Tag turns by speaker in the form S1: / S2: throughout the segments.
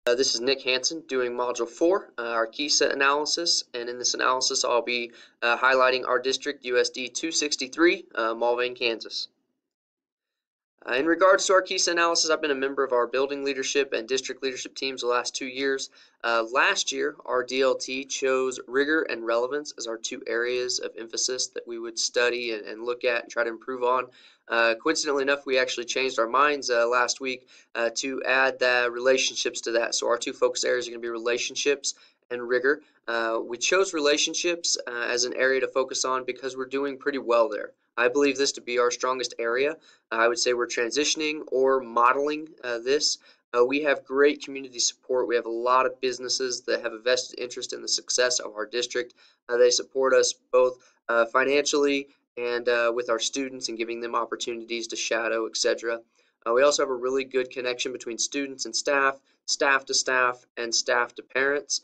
S1: This is Nick Hansen doing Module 4, our KESA analysis, and in this analysis I'll be highlighting our district USD 263, Mulvane, Kansas. In regards to our KESA analysis, I've been a member of our building leadership and district leadership teams the last 2 years. Last year, our DLT chose rigor and relevance as our 2 areas of emphasis that we would study and look at and try to improve on. Coincidentally enough, we actually changed our minds last week to add the relationships to that. So our 2 focus areas are going to be relationships and rigor. We chose relationships as an area to focus on because we're doing pretty well there. I believe this to be our strongest area. I would say we're transitioning or modeling this. We have great community support. We have a lot of businesses that have a vested interest in the success of our district. They support us both financially and with our students and giving them opportunities to shadow, etc. We also have a really good connection between students and staff, staff to staff, and staff to parents.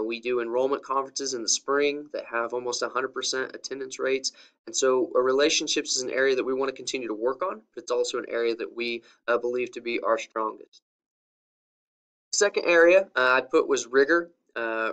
S1: We do enrollment conferences in the spring that have almost 100% attendance rates. And so relationships is an area that we want to continue to work on, but it's also an area that we believe to be our strongest. The second area I put was rigor.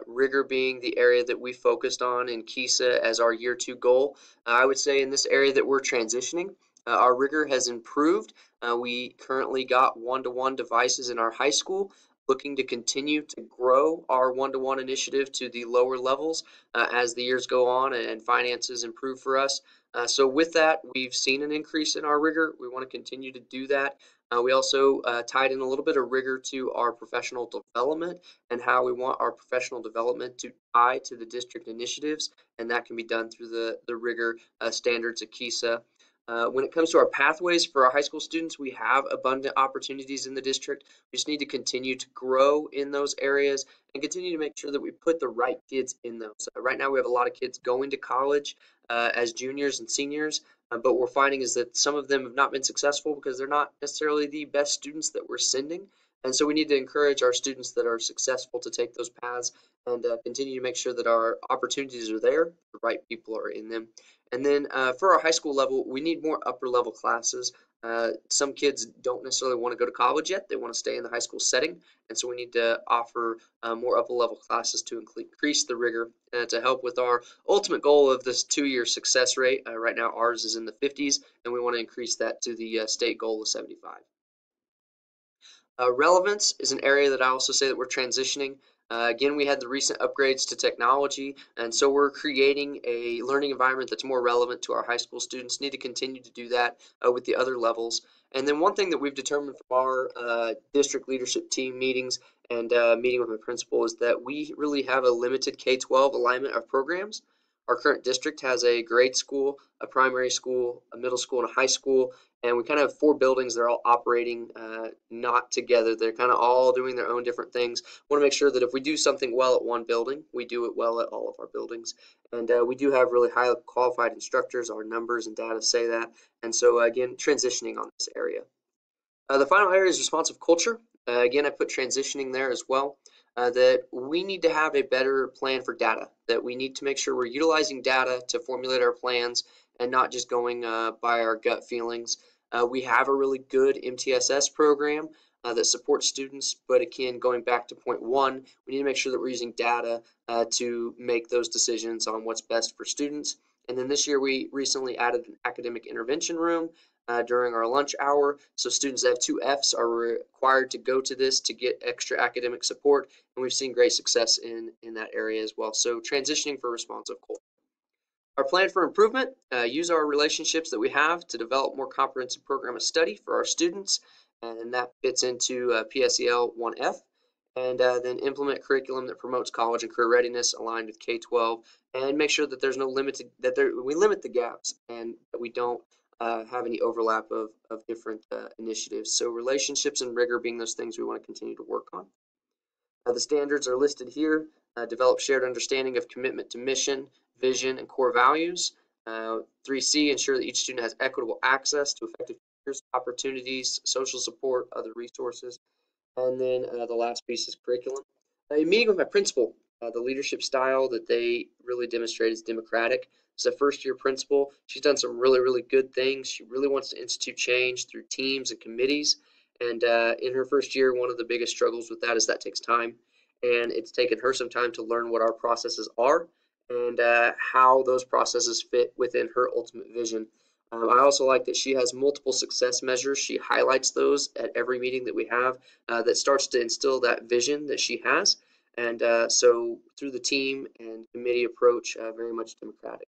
S1: Rigor being the area that we focused on in KESA as our year 2 goal. I would say in this area that we're transitioning. Our rigor has improved. We currently got one-to-one devices in our high school, looking to continue to grow our one-to-one initiative to the lower levels as the years go on and finances improve for us. So with that, we've seen an increase in our rigor. We want to continue to do that. We also tied in a little bit of rigor to our professional development and how we want our professional development to tie to the district initiatives, and that can be done through the rigor standards of KESA. When it comes to our pathways for our high school students, we have abundant opportunities in the district. We just need to continue to grow in those areas and continue to make sure that we put the right kids in those. Right now we have a lot of kids going to college as juniors and seniors, but what we're finding is that some of them have not been successful because they're not necessarily the best students that we're sending. And so we need to encourage our students that are successful to take those paths and continue to make sure that our opportunities are there, the right people are in them. And then for our high school level, we need more upper level classes. Some kids don't necessarily want to go to college yet. They want to stay in the high school setting. And so we need to offer more upper level classes to increase the rigor and to help with our ultimate goal of this 2-year success rate. Right now ours is in the 50s, and we want to increase that to the state goal of 75. Relevance is an area that I also say that we're transitioning. Again, we had the recent upgrades to technology, and so we're creating a learning environment that's more relevant to our high school students. Need to continue to do that with the other levels. And then one thing that we've determined from our district leadership team meetings and meeting with my principal is that we really have a limited K-12 alignment of programs. Our current district has a grade school, a primary school, a middle school, and a high school, and we kind of have 4 buildings. They're all operating not together. They're kind of all doing their own different things. We want to make sure that if we do something well at one building, we do it well at all of our buildings. And we do have really highly qualified instructors. Our numbers and data say that. And so again, transitioning on this area. The final area is responsive culture. Again, I put transitioning there as well. That we need to have a better plan for data, that we need to make sure we're utilizing data to formulate our plans and not just going by our gut feelings. We have a really good MTSS program that supports students, but again, going back to point 1, we need to make sure that we're using data to make those decisions on what's best for students. And then this year we recently added an academic intervention room during our lunch hour. So students that have 2 Fs are required to go to this to get extra academic support, and we've seen great success in that area as well. So transitioning for responsive culture. Our plan for improvement, use our relationships that we have to develop more comprehensive program of study for our students, and that fits into PSEL 1F. And then implement curriculum that promotes college and career readiness aligned with K-12, and make sure that there's no limited, we limit the gaps and that we don't have any overlap of different initiatives. So relationships and rigor being those things we want to continue to work on. The standards are listed here. Develop shared understanding of commitment to mission, vision, and core values. 3C, ensure that each student has equitable access to effective teachers, opportunities, social support, other resources. And then the last piece is curriculum. In meeting with my principal, the leadership style that they really demonstrate is democratic. As a first-year principal, she's done some really, really good things. She really wants to institute change through teams and committees. And in her first year, one of the biggest struggles with that is that takes time. And it's taken her some time to learn what our processes are and how those processes fit within her ultimate vision. I also like that she has multiple success measures. She highlights those at every meeting that we have that starts to instill that vision that she has. And so through the team and committee approach, very much democratic.